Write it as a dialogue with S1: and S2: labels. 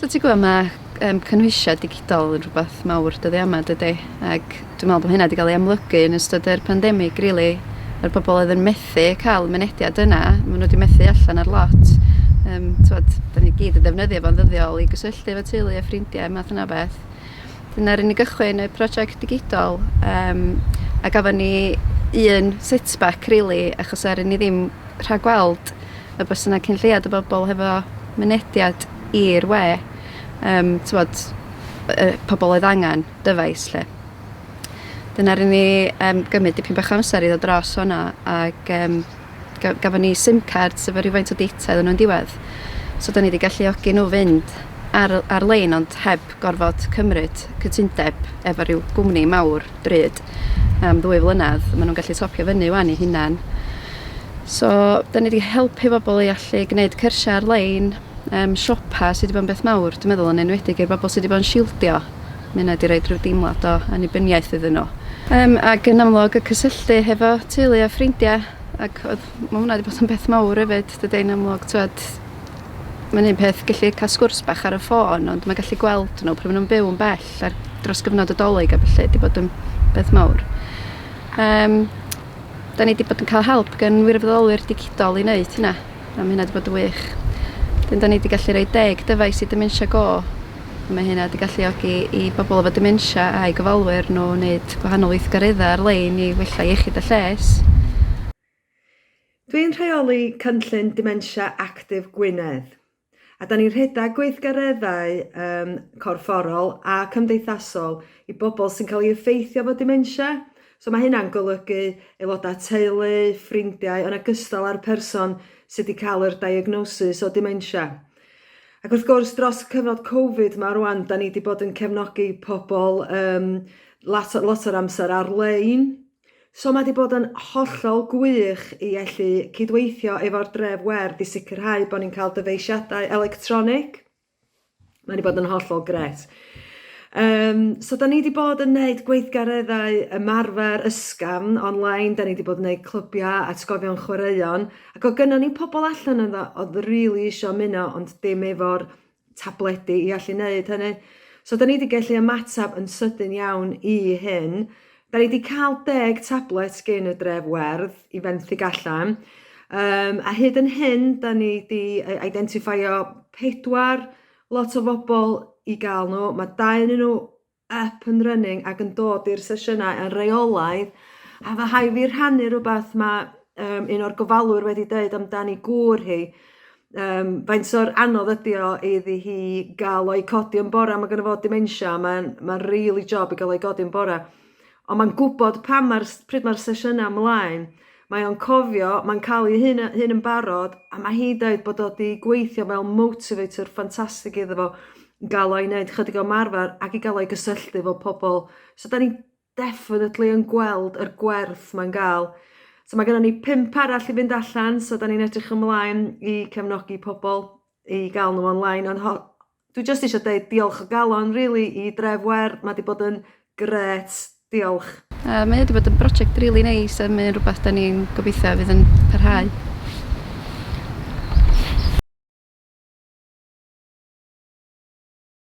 S1: So ti'n gwybod, mae cynhwysiad digidol yn rhywbeth mawr dyddi yma, dydy. Ac dwi'n meddwl bod hynna wedi cael ei amlygu yn ystod yr pandemig, rili. Yr bobl oedd yn methu cael mynediad yna, maen nhw wedi methu allan ar lot. Da ni gyd yn ddefnyddio fo'n ddyddiol i gysylltu efo teulu a ffrindiau, math yna beth. Dyna'r unig gychwyn y prosiect digidol, a gafon ni un setback, rili, achos er ni ddim rhagweld y bys yna cynlleiad o bobl hefo mynediad i'r we, pobl oedd angen dyfais lle. Dyna'r ni gymryd dipyn bach amser i ddod dros hwnna, ac gafon ni SIM cards efo rhywfaint o data iddyn nhw'n diwedd. So da ni wedi galluogi nhw fynd ar-lein, ond heb gorfod cymryd cytundeb efo rhyw gwmni mawr bryd am 2 flynedd. Maen nhw'n gallu topio fyny wan i hunan. So, da ni wedi helpu bobl i allu gwneud cyrsiau ar-lein, siopa sydd wedi bod yn beth mawr, dwi'n meddwl yn enwedig i'r bobl sydd wedi bod yn sildio. Mae hynna wedi rhoi rhyw deimlad o annibyniaeth iddyn nhw. Ac yn amlwg y cysylltu hefo teulu a ffrindiau, ac mae hwnna wedi bod yn beth mawr hefyd, dydy'n amlwg, mae'n un peth gallu cael sgwrs bach ar y ffôn, ond mae'n gallu gweld nhw pan maen nhw'n byw yn bell ar dros gyfnod y dolyg a felly wedi bod yn beth mawr. Da ni wedi bod yn cael help gan wirfoddolwyr digidol i wneud hynna, a mae hynna wedi bod yn wych. Da ni wedi gallu rhoi 10 dyfais i Dementia Go, a mae hynna wedi galluogi i bobl efo dementia a'i gofalwyr nhw wneud gwahanol weithgareddau ar-lein i wella iechyd a lles.
S2: Dwi'n rheoli cynllun Dementia Active Gwynedd. A da ni'n rhedeg gweithgareddau corfforol a cymdeithasol i bobl sy'n cael ei effeithio efo dementia. So mae hynna'n golygu aelodau teulu, ffrindiau, yn ogystal â'r person sydd wedi cael yr diagnosis o dementia. Ac wrth gwrs, dros cyfnod Covid mae rwan, da ni wedi bod yn cefnogi pobl lot o'r amser ar-lein. So mae wedi bod yn hollol gwych i allu cydweithio efo'r dref werdd i sicrhau bod ni'n cael dyfeisiadau electronig. Mae wedi bod yn hollol gret. So da ni wedi bod yn gwneud gweithgareddau ymarfer ysgafn online, da ni wedi bod yn gwneud clwbiau, atgofion chwaraeon, ac o gynnon ni pobl allan yna oedd rili eisiau ymuno, ond dim efo'r tabledi i allu wneud hynny. So da ni wedi gallu ymatab yn sydyn iawn i hyn. Da ni wedi cael 10 tablet gen y dref werdd i fenthyg allan, a hyd yn hyn, da ni wedi identifio 4 lot o bobl i gael nhw. Mae 2 yn nhw up and running ac yn dod i'r sesiynau yn reolaidd, a fe hai fi rhannu rhywbeth mae un o'r gofalwyr wedi dweud amdani gŵr hi. Faint o'r anodd ydi o iddi hi gael o'i codi yn bora, mae gen i fod dementia, mae'n really job i gael o'i codi yn bora. Ond mae'n gwybod pryd mae'r sesiynau ymlaen, mae o'n cofio, mae'n cael ei hyn yn barod, a mae hi dweud bod o wedi gweithio fel motivator ffantastig iddo fo, gael o'i wneud chydig o marfer ac i gael o'i gysylltu efo pobl. So da ni definitely yn gweld yr gwerth mae'n gael. So mae gennym ni 5 arall i fynd allan, so da ni'n edrych ymlaen i cefnogi pobl i gael nhw online. Ond dwi jyst eisiau dweud diolch o galon, really, i dref werdd, mae wedi bod yn gret. Diolch.
S1: Mae wedi bod yn brosiect rili neis, a mae'n rhywbeth da ni'n gobeithio fydd yn parhau.